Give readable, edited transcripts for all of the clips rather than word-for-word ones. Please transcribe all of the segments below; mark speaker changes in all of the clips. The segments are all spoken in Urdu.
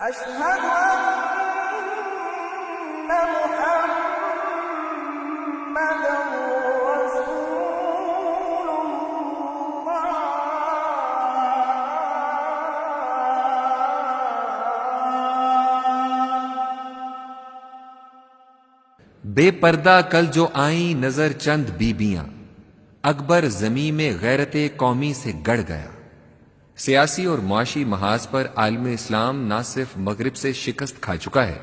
Speaker 1: أشهد أن محمدا رسول الله.
Speaker 2: بے پردہ کل جو آئیں نظر چند بیبیاں، اکبر زمیں میں غیرت قومی سے گڑ گیا۔ سیاسی اور معاشی محاذ پر عالم اسلام نہ صرف مغرب سے شکست کھا چکا ہے،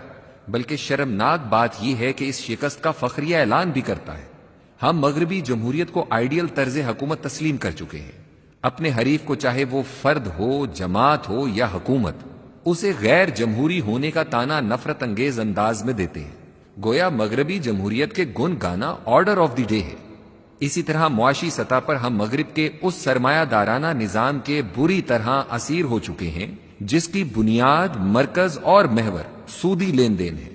Speaker 2: بلکہ شرمناک بات یہ ہے کہ اس شکست کا فخریہ اعلان بھی کرتا ہے۔ ہم مغربی جمہوریت کو آئیڈیل طرز حکومت تسلیم کر چکے ہیں۔ اپنے حریف کو چاہے وہ فرد ہو، جماعت ہو یا حکومت، اسے غیر جمہوری ہونے کا طعنہ نفرت انگیز انداز میں دیتے ہیں، گویا مغربی جمہوریت کے گن گانا آرڈر آف دی ڈے ہے۔ اسی طرح معاشی سطح پر ہم مغرب کے اس سرمایہ دارانہ نظام کے بری طرح اسیر ہو چکے ہیں جس کی بنیاد، مرکز اور محور سودی لین دین ہے۔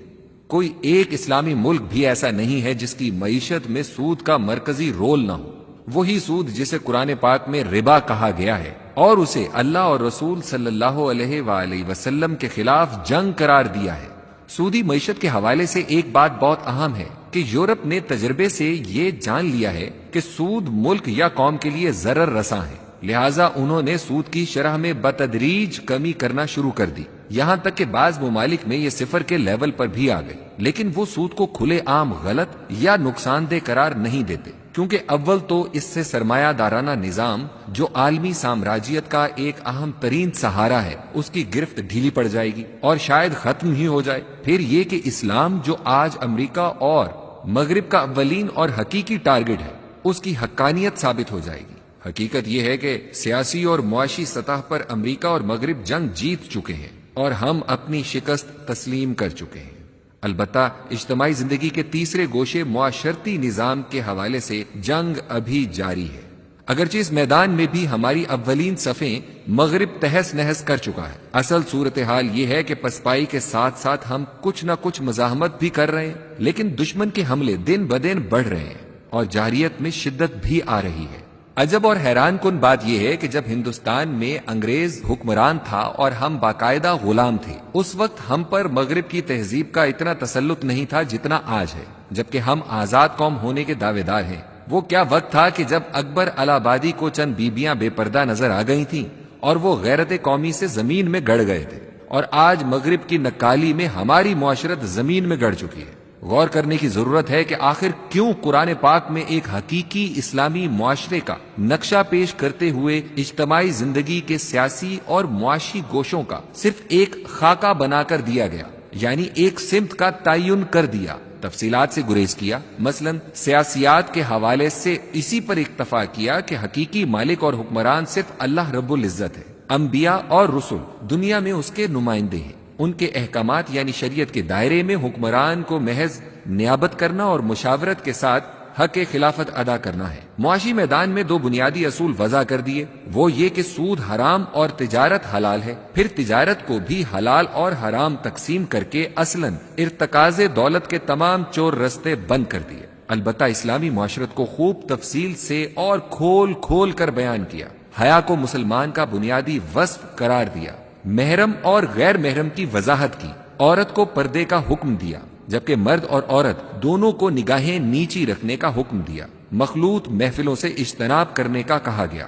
Speaker 2: کوئی ایک اسلامی ملک بھی ایسا نہیں ہے جس کی معیشت میں سود کا مرکزی رول نہ ہو۔ وہی سود جسے قرآن پاک میں ربا کہا گیا ہے اور اسے اللہ اور رسول صلی اللہ علیہ وآلہ وسلم کے خلاف جنگ قرار دیا ہے۔ سودی معیشت کے حوالے سے ایک بات بہت اہم ہے کہ یورپ نے تجربے سے یہ جان لیا ہے کہ سود ملک یا قوم کے لیے ضرر رساں ہے، لہٰذا انہوں نے سود کی شرح میں بتدریج کمی کرنا شروع کر دی، یہاں تک کہ بعض ممالک میں یہ صفر کے لیول پر بھی آ گئے۔ لیکن وہ سود کو کھلے عام غلط یا نقصان دہ قرار نہیں دیتے، کیونکہ اول تو اس سے سرمایہ دارانہ نظام جو عالمی سامراجیت کا ایک اہم ترین سہارا ہے اس کی گرفت ڈھیلی پڑ جائے گی اور شاید ختم ہی ہو جائے۔ پھر یہ کہ اسلام جو آج امریکہ اور مغرب کا اولین اور حقیقی ٹارگٹ ہے، اس کی حقانیت ثابت ہو جائے گی۔ حقیقت یہ ہے کہ سیاسی اور معاشی سطح پر امریکہ اور مغرب جنگ جیت چکے ہیں اور ہم اپنی شکست تسلیم کر چکے ہیں۔ البتہ اجتماعی زندگی کے تیسرے گوشے معاشرتی نظام کے حوالے سے جنگ ابھی جاری ہے، اگرچہ اس میدان میں بھی ہماری اولین صفیں مغرب تہس نہس کر چکا ہے۔ اصل صورتحال یہ ہے کہ پسپائی کے ساتھ ساتھ ہم کچھ نہ کچھ مزاحمت بھی کر رہے ہیں، لیکن دشمن کے حملے دن بدن بڑھ رہے ہیں اور جارحیت میں شدت بھی آ رہی ہے۔ عجب اور حیران کن بات یہ ہے کہ جب ہندوستان میں انگریز حکمران تھا اور ہم باقاعدہ غلام تھے، اس وقت ہم پر مغرب کی تہذیب کا اتنا تسلط نہیں تھا جتنا آج ہے، جبکہ ہم آزاد قوم ہونے کے دعوے دار ہیں۔ وہ کیا وقت تھا کہ جب اکبر الہ آبادی کو چند بیبیاں بے پردہ نظر آ گئی تھیں اور وہ غیرت قومی سے زمین میں گڑ گئے تھے، اور آج مغرب کی نکالی میں ہماری معاشرت زمین میں گڑ چکی ہے۔ غور کرنے کی ضرورت ہے کہ آخر کیوں قرآن پاک میں ایک حقیقی اسلامی معاشرے کا نقشہ پیش کرتے ہوئے اجتماعی زندگی کے سیاسی اور معاشی گوشوں کا صرف ایک خاکہ بنا کر دیا گیا، یعنی ایک سمت کا تعین کر دیا، تفصیلات سے گریز کیا۔ مثلا سیاسیات کے حوالے سے اسی پر اکتفا کیا کہ حقیقی مالک اور حکمران صرف اللہ رب العزت ہے، انبیاء اور رسل دنیا میں اس کے نمائندے ہیں، ان کے احکامات یعنی شریعت کے دائرے میں حکمران کو محض نیابت کرنا اور مشاورت کے ساتھ حق خلافت ادا کرنا ہے۔ معاشی میدان میں دو بنیادی اصول وضع کر دیے، وہ یہ کہ سود حرام اور تجارت حلال ہے، پھر تجارت کو بھی حلال اور حرام تقسیم کر کے اصلاً ارتکاز دولت کے تمام چور رستے بند کر دیے۔ البتہ اسلامی معاشرت کو خوب تفصیل سے اور کھول کھول کر بیان کیا، حیا کو مسلمان کا بنیادی وصف قرار دیا، محرم اور غیر محرم کی وضاحت کی، عورت کو پردے کا حکم دیا جبکہ مرد اور عورت دونوں کو نگاہیں نیچی رکھنے کا حکم دیا، مخلوط محفلوں سے اجتناب کرنے کا کہا گیا،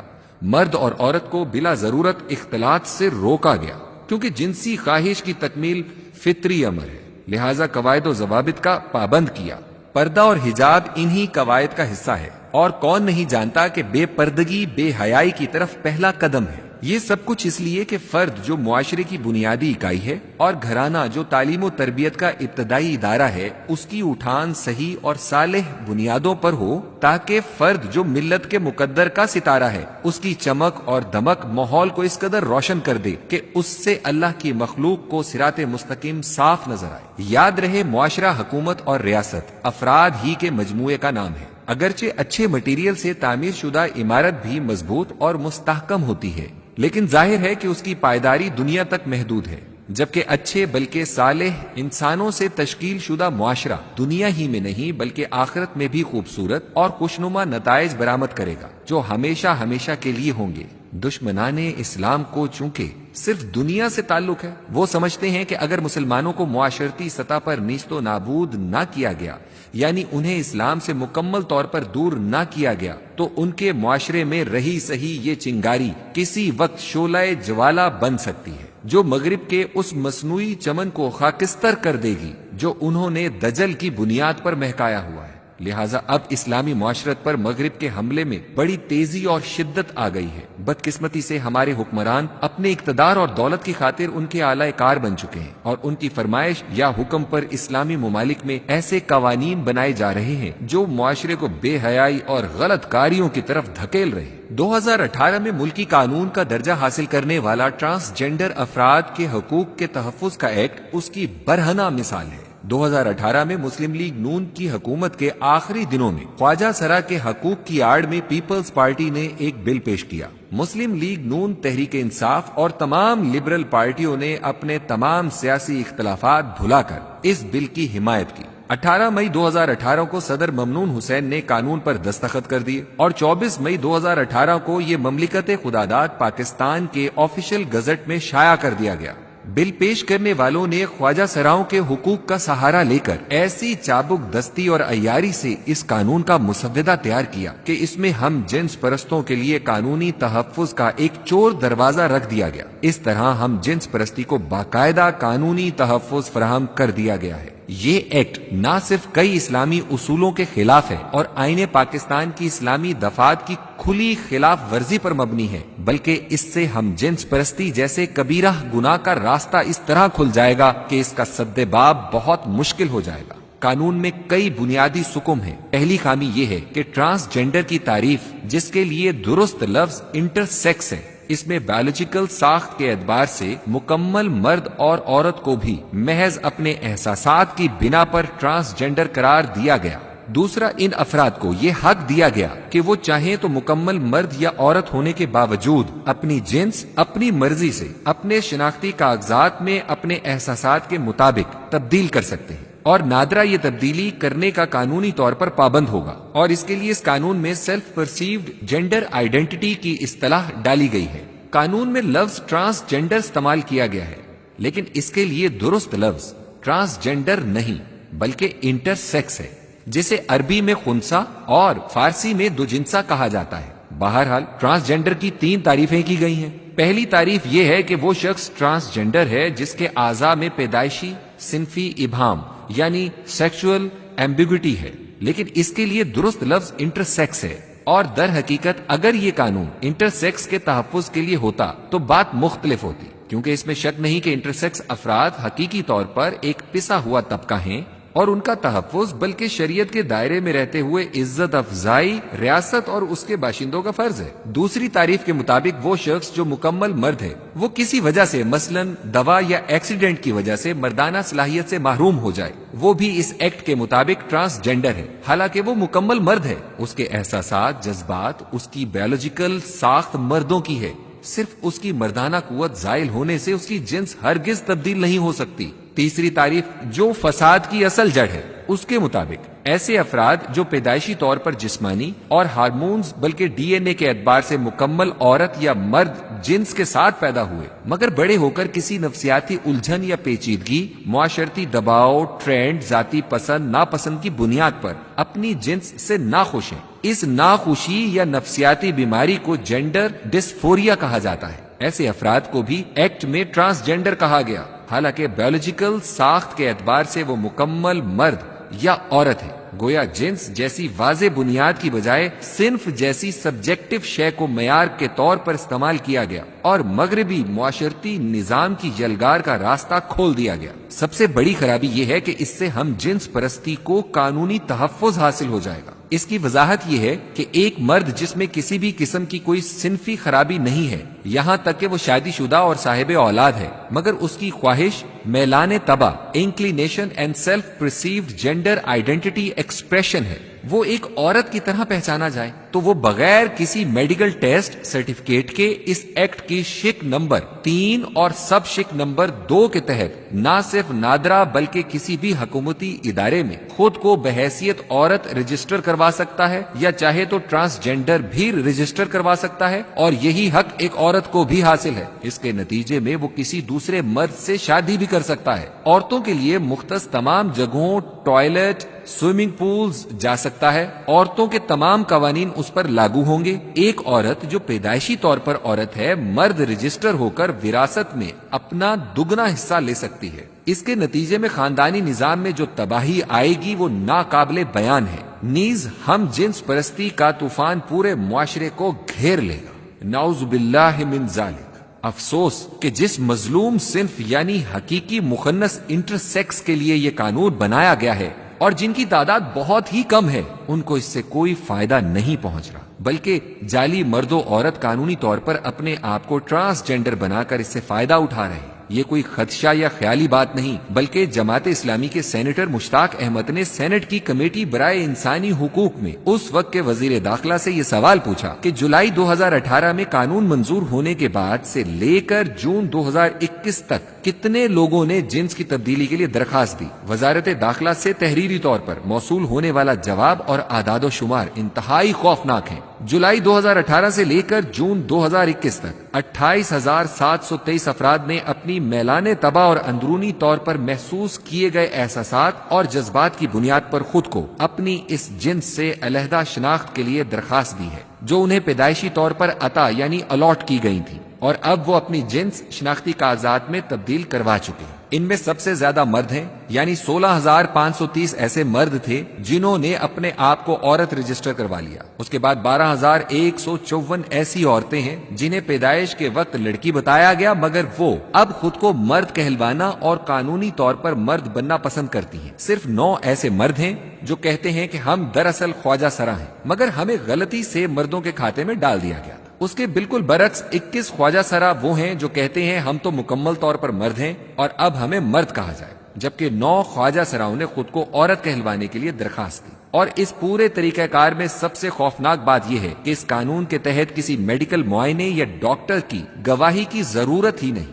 Speaker 2: مرد اور عورت کو بلا ضرورت اختلاط سے روکا گیا کیونکہ جنسی خواہش کی تکمیل فطری امر ہے، لہذا قواعد و ضوابط کا پابند کیا۔ پردہ اور حجاب انہی قواعد کا حصہ ہے، اور کون نہیں جانتا کہ بے پردگی بے حیائی کی طرف پہلا قدم ہے۔ یہ سب کچھ اس لیے کہ فرد جو معاشرے کی بنیادی اکائی ہے اور گھرانہ جو تعلیم و تربیت کا ابتدائی ادارہ ہے، اس کی اٹھان صحیح اور صالح بنیادوں پر ہو، تاکہ فرد جو ملت کے مقدر کا ستارہ ہے، اس کی چمک اور دمک ماحول کو اس قدر روشن کر دے کہ اس سے اللہ کی مخلوق کو صراط مستقیم صاف نظر آئے۔ یاد رہے، معاشرہ، حکومت اور ریاست افراد ہی کے مجموعے کا نام ہے، اگرچہ اچھے مٹیریل سے تعمیر شدہ عمارت بھی مضبوط اور مستحکم ہوتی ہے، لیکن ظاہر ہے کہ اس کی پائیداری دنیا تک محدود ہے، جبکہ اچھے بلکہ صالح انسانوں سے تشکیل شدہ معاشرہ دنیا ہی میں نہیں بلکہ آخرت میں بھی خوبصورت اور خوشنما نتائج برآمد کرے گا جو ہمیشہ ہمیشہ کے لیے ہوں گے۔ دشمنان اسلام کو چونکہ صرف دنیا سے تعلق ہے۔ وہ سمجھتے ہیں کہ اگر مسلمانوں کو معاشرتی سطح پر نیست و نابود نہ کیا گیا، یعنی انہیں اسلام سے مکمل طور پر دور نہ کیا گیا، تو ان کے معاشرے میں رہی سہی یہ چنگاری کسی وقت شعلہ جوالا بن سکتی ہے، جو مغرب کے اس مصنوعی چمن کو خاکستر کر دے گی جو انہوں نے دجل کی بنیاد پر مہکایا ہوا ہے۔ لہٰذا اب اسلامی معاشرت پر مغرب کے حملے میں بڑی تیزی اور شدت آ گئی ہے۔ بدقسمتی سے ہمارے حکمران اپنے اقتدار اور دولت کی خاطر ان کے اعلی کار بن چکے ہیں، اور ان کی فرمائش یا حکم پر اسلامی ممالک میں ایسے قوانین بنائے جا رہے ہیں جو معاشرے کو بے حیائی اور غلط کاریوں کی طرف دھکیل رہے ہیں۔ 2018 میں ملکی قانون کا درجہ حاصل کرنے والا ٹرانسجینڈر افراد کے حقوق کے تحفظ کا ایکٹ اس کی برہنہ مثال ہے۔ 2018 میں مسلم لیگ نون کی حکومت کے آخری دنوں میں خواجہ سرا کے حقوق کی آڑ میں پیپلز پارٹی نے ایک بل پیش کیا۔ مسلم لیگ نون، تحریک انصاف اور تمام لبرل پارٹیوں نے اپنے تمام سیاسی اختلافات بھلا کر اس بل کی حمایت کی۔ 18 مئی 2018 کو صدر ممنون حسین نے قانون پر دستخط کر دیے اور 24 مئی 2018 کو یہ مملکت خداداد پاکستان کے آفیشیل گزٹ میں شائع کر دیا گیا۔ بل پیش کرنے والوں نے خواجہ سراؤں کے حقوق کا سہارا لے کر ایسی چابک دستی اور عیاری سے اس قانون کا مسودہ تیار کیا کہ اس میں ہم جنس پرستوں کے لیے قانونی تحفظ کا ایک چور دروازہ رکھ دیا گیا۔ اس طرح ہم جنس پرستی کو باقاعدہ قانونی تحفظ فراہم کر دیا گیا ہے۔ یہ ایکٹ نہ صرف کئی اسلامی اصولوں کے خلاف ہے اور آئین پاکستان کی اسلامی دفعات کی کھلی خلاف ورزی پر مبنی ہے، بلکہ اس سے ہم جنس پرستی جیسے کبیرہ گناہ کا راستہ اس طرح کھل جائے گا کہ اس کا سد باب بہت مشکل ہو جائے گا۔ قانون میں کئی بنیادی سکم ہیں۔ پہلی خامی یہ ہے کہ ٹرانسجینڈر کی تعریف، جس کے لیے درست لفظ انٹرسیکس ہے، اس میں بایولوجیکل ساخت کے اعتبار سے مکمل مرد اور عورت کو بھی محض اپنے احساسات کی بنا پر ٹرانسجینڈر قرار دیا گیا۔ دوسرا، ان افراد کو یہ حق دیا گیا کہ وہ چاہیں تو مکمل مرد یا عورت ہونے کے باوجود اپنی جنس اپنی مرضی سے اپنے شناختی کاغذات میں اپنے احساسات کے مطابق تبدیل کر سکتے ہیں، اور نادرہ یہ تبدیلی کرنے کا قانونی طور پر پابند ہوگا، اور اس کے لیے اس قانون میں سیلف پرسیوڈ جینڈر آئیڈینٹی کی اصطلاح ڈالی گئی ہے۔ قانون میں لفظ ٹرانسجینڈر استعمال کیا گیا ہے، لیکن اس کے لیے درست لفظ ٹرانسجینڈر نہیں بلکہ انٹرسیکس ہے، جسے عربی میں خنثی اور فارسی میں دوجنسا کہا جاتا ہے۔ بہرحال ٹرانسجینڈر کی 3 تعریفیں کی گئی ہیں۔ پہلی تعریف یہ ہے کہ وہ شخص ٹرانسجینڈر ہے جس کے اعضاء میں پیدائشی صنفی ابہام یعنی سیکشول ایمبیگوٹی ہے، لیکن اس کے لیے درست لفظ انٹرسیکس ہے، اور در حقیقت اگر یہ قانون انٹرسیکس کے تحفظ کے لیے ہوتا تو بات مختلف ہوتی، کیونکہ اس میں شک نہیں کہ انٹرسیکس افراد حقیقی طور پر ایک پسا ہوا طبقہ ہیں، اور ان کا تحفظ بلکہ شریعت کے دائرے میں رہتے ہوئے عزت افزائی ریاست اور اس کے باشندوں کا فرض ہے۔ دوسری تعریف کے مطابق وہ شخص جو مکمل مرد ہے، وہ کسی وجہ سے مثلا دوا یا ایکسیڈنٹ کی وجہ سے مردانہ صلاحیت سے محروم ہو جائے، وہ بھی اس ایکٹ کے مطابق ٹرانسجینڈر ہے، حالانکہ وہ مکمل مرد ہے۔ اس کے احساسات، جذبات، اس کی بایولوجیکل ساخت مردوں کی ہے، صرف اس کی مردانہ قوت زائل ہونے سے اس کی جنس ہرگز تبدیل نہیں ہو سکتی۔ تیسری تعریف جو فساد کی اصل جڑ ہے، اس کے مطابق ایسے افراد جو پیدائشی طور پر جسمانی اور ہارمونز بلکہ ڈی این اے کے اعتبار سے مکمل عورت یا مرد جنس کے ساتھ پیدا ہوئے، مگر بڑے ہو کر کسی نفسیاتی الجھن یا پیچیدگی، معاشرتی دباؤ، ٹرینڈ، ذاتی پسند ناپسند کی بنیاد پر اپنی جنس سے ناخوش ہیں، اس ناخوشی یا نفسیاتی بیماری کو جینڈر ڈسفوریا کہا جاتا ہے۔ ایسے افراد کو بھی ایکٹ میں ٹرانسجینڈر کہا گیا، حالانکہ بایولوجیکل ساخت کے اعتبار سے وہ مکمل مرد یا عورت ہے۔ گویا جنس جیسی واضح بنیاد کی بجائے صنف جیسی سبجیکٹو شے کو معیار کے طور پر استعمال کیا گیا اور مغربی معاشرتی نظام کی یلغار کا راستہ کھول دیا گیا۔ سب سے بڑی خرابی یہ ہے کہ اس سے ہم جنس پرستی کو قانونی تحفظ حاصل ہو جائے گا۔ اس کی وضاحت یہ ہے کہ ایک مرد جس میں کسی بھی قسم کی کوئی صنفی خرابی نہیں ہے، یہاں تک کہ وہ شادی شدہ اور صاحب اولاد ہے، مگر اس کی خواہش، میلان طبع، inclination and self perceived gender identity expression ہے، وہ ایک عورت کی طرح پہچانا جائے، تو وہ بغیر کسی میڈیکل ٹیسٹ سرٹیفکیٹ کے اس ایکٹ کی شک نمبر 3 اور سب شک نمبر 2 کے تحت نہ صرف نادرا بلکہ کسی بھی حکومتی ادارے میں خود کو بحیثیت عورت رجسٹر کروا سکتا ہے، یا چاہے تو ٹرانسجینڈر بھی رجسٹر کروا سکتا ہے، اور یہی حق ایک عورت کو بھی حاصل ہے۔ اس کے نتیجے میں وہ کسی دوسرے مرد سے شادی بھی کر سکتا ہے، عورتوں کے لیے مختص تمام جگہوں، ٹوائلٹ، سوئمنگ پولز جا سکتا ہے، عورتوں کے تمام قوانین اس پر لاگو ہوں گے۔ ایک عورت جو پیدائشی طور پر عورت ہے، مرد رجسٹر ہو کر وراثت میں اپنا دگنا حصہ لے سکتی ہے۔ اس کے نتیجے میں خاندانی نظام میں جو تباہی آئے گی وہ ناقابل بیان ہے۔ نیز ہم جنس پرستی کا طوفان پورے معاشرے کو گھیر لے گا۔ نعوذ باللہ من ذالک۔ افسوس کہ جس مظلوم صنف یعنی حقیقی مخنث انٹرسیکس کے لیے یہ قانون بنایا گیا ہے اور جن کی تعداد بہت ہی کم ہے، ان کو اس سے کوئی فائدہ نہیں پہنچ رہا، بلکہ جعلی مرد و عورت قانونی طور پر اپنے آپ کو ٹرانسجینڈر بنا کر اس سے فائدہ اٹھا رہے ہیں۔ یہ کوئی خدشہ یا خیالی بات نہیں، بلکہ جماعت اسلامی کے سینیٹر مشتاق احمد نے سینٹ کی کمیٹی برائے انسانی حقوق میں اس وقت کے وزیر داخلہ سے یہ سوال پوچھا کہ جولائی 2018 میں قانون منظور ہونے کے بعد سے لے کر جون 2021 تک کتنے لوگوں نے جنس کی تبدیلی کے لیے درخواست دی۔ وزارت داخلہ سے تحریری طور پر موصول ہونے والا جواب اور اعداد و شمار انتہائی خوفناک ہیں۔ جولائی 2018 سے لے کر جون 2021 تک 28,723 افراد نے اپنی میلانے طبع اور اندرونی طور پر محسوس کیے گئے احساسات اور جذبات کی بنیاد پر خود کو اپنی اس جنس سے علیحدہ شناخت کے لیے درخواست دی ہے، جو انہیں پیدائشی طور پر عطا یعنی الاٹ کی گئی تھی، اور اب وہ اپنی جنس شناختی کاغذات میں تبدیل کروا چکے ہیں۔ ان میں سب سے زیادہ مرد ہیں، یعنی 16,530 ایسے مرد تھے جنہوں نے اپنے آپ کو عورت رجسٹر کروا لیا۔ اس کے بعد 12,154 ایسی عورتیں ہیں جنہیں پیدائش کے وقت لڑکی بتایا گیا، مگر وہ اب خود کو مرد کہلوانا اور قانونی طور پر مرد بننا پسند کرتی ہیں۔ صرف 9 ایسے مرد ہیں جو کہتے ہیں کہ ہم دراصل خواجہ سرا ہیں، مگر ہمیں غلطی سے مردوں کے کھاتے میں ڈال دیا گیا۔ اس کے بالکل برعکس 21 خواجہ سرا وہ ہیں جو کہتے ہیں ہم تو مکمل طور پر مرد ہیں اور اب ہمیں مرد کہا جائے، جبکہ 9 خواجہ سراؤں نے خود کو عورت کہلوانے کے لیے درخواست دی۔ اور اس پورے طریقہ کار میں سب سے خوفناک بات یہ ہے کہ اس قانون کے تحت کسی میڈیکل معائنے یا ڈاکٹر کی گواہی کی ضرورت ہی نہیں۔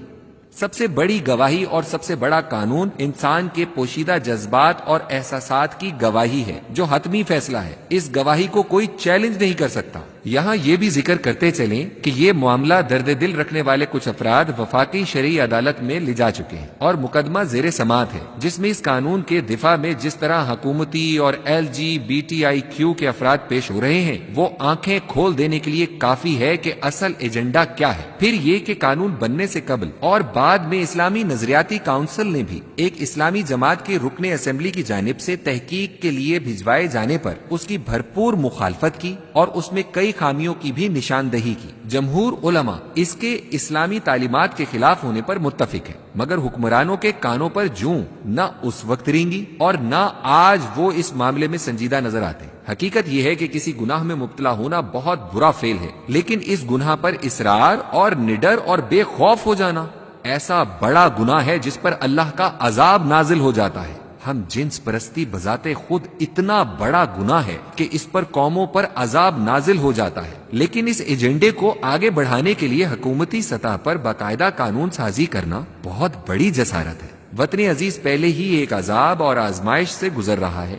Speaker 2: سب سے بڑی گواہی اور سب سے بڑا قانون انسان کے پوشیدہ جذبات اور احساسات کی گواہی ہے، جو حتمی فیصلہ ہے۔ اس گواہی کو کوئی چیلنج نہیں کر سکتا۔ یہاں یہ بھی ذکر کرتے چلیں کہ یہ معاملہ درد دل رکھنے والے کچھ افراد وفاقی شرعی عدالت میں لے جا چکے ہیں اور مقدمہ زیر سماعت ہے، جس میں اس قانون کے دفاع میں جس طرح حکومتی اور LGBTIQ کے افراد پیش ہو رہے ہیں، وہ آنکھیں کھول دینے کے لیے کافی ہے کہ اصل ایجنڈا کیا ہے۔ پھر یہ کہ قانون بننے سے قبل اور بعد میں اسلامی نظریاتی کونسل نے بھی ایک اسلامی جماعت کے رکن اسمبلی کی جانب سے تحقیق کے لیے بھجوائے جانے پر اس کی بھرپور مخالفت کی اور اس میں کئی خامیوں کی بھی نشاندہی کی۔ جمہور علماء اس کے اسلامی تعلیمات کے خلاف ہونے پر متفق ہے، مگر حکمرانوں کے کانوں پر جوں نہ اس وقت رینگی اور نہ آج وہ اس معاملے میں سنجیدہ نظر آتے ہیں۔ حقیقت یہ ہے کہ کسی گناہ میں مبتلا ہونا بہت برا فعل ہے، لیکن اس گناہ پر اصرار اور نڈر اور بے خوف ہو جانا ایسا بڑا گناہ ہے جس پر اللہ کا عذاب نازل ہو جاتا ہے۔ ہم جنس پرستی بذات خود اتنا بڑا گناہ ہے کہ اس پر قوموں پر عذاب نازل ہو جاتا ہے، لیکن اس ایجنڈے کو آگے بڑھانے کے لیے حکومتی سطح پر باقاعدہ قانون سازی کرنا بہت بڑی جسارت ہے۔ وطن عزیز پہلے ہی ایک عذاب اور آزمائش سے گزر رہا ہے،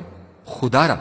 Speaker 2: خدا را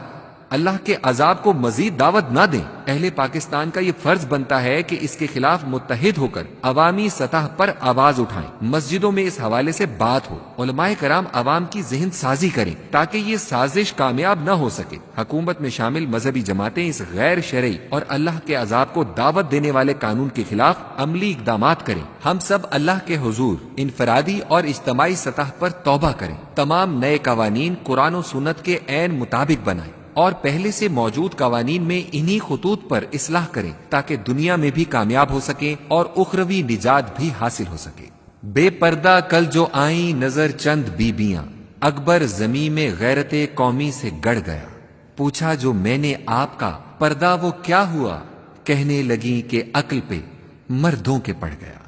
Speaker 2: اللہ کے عذاب کو مزید دعوت نہ دیں۔ اہل پاکستان کا یہ فرض بنتا ہے کہ اس کے خلاف متحد ہو کر عوامی سطح پر آواز اٹھائیں، مسجدوں میں اس حوالے سے بات ہو، علماء کرام عوام کی ذہن سازی کریں تاکہ یہ سازش کامیاب نہ ہو سکے۔ حکومت میں شامل مذہبی جماعتیں اس غیر شرعی اور اللہ کے عذاب کو دعوت دینے والے قانون کے خلاف عملی اقدامات کریں۔ ہم سب اللہ کے حضور انفرادی اور اجتماعی سطح پر توبہ کریں، تمام نئے قوانین قرآن و سنت کے عین مطابق بنائیں اور پہلے سے موجود قوانین میں انہی خطوط پر اصلاح کریں تاکہ دنیا میں بھی کامیاب ہو سکیں اور اخروی نجات بھی حاصل ہو سکے۔ بے پردہ کل جو آئیں نظر چند بیبیاں، اکبر زمین میں غیرت قومی سے گڑ گیا۔ پوچھا جو میں نے آپ کا پردہ وہ کیا ہوا، کہنے لگیں کہ عقل پہ مردوں کے پڑ گیا۔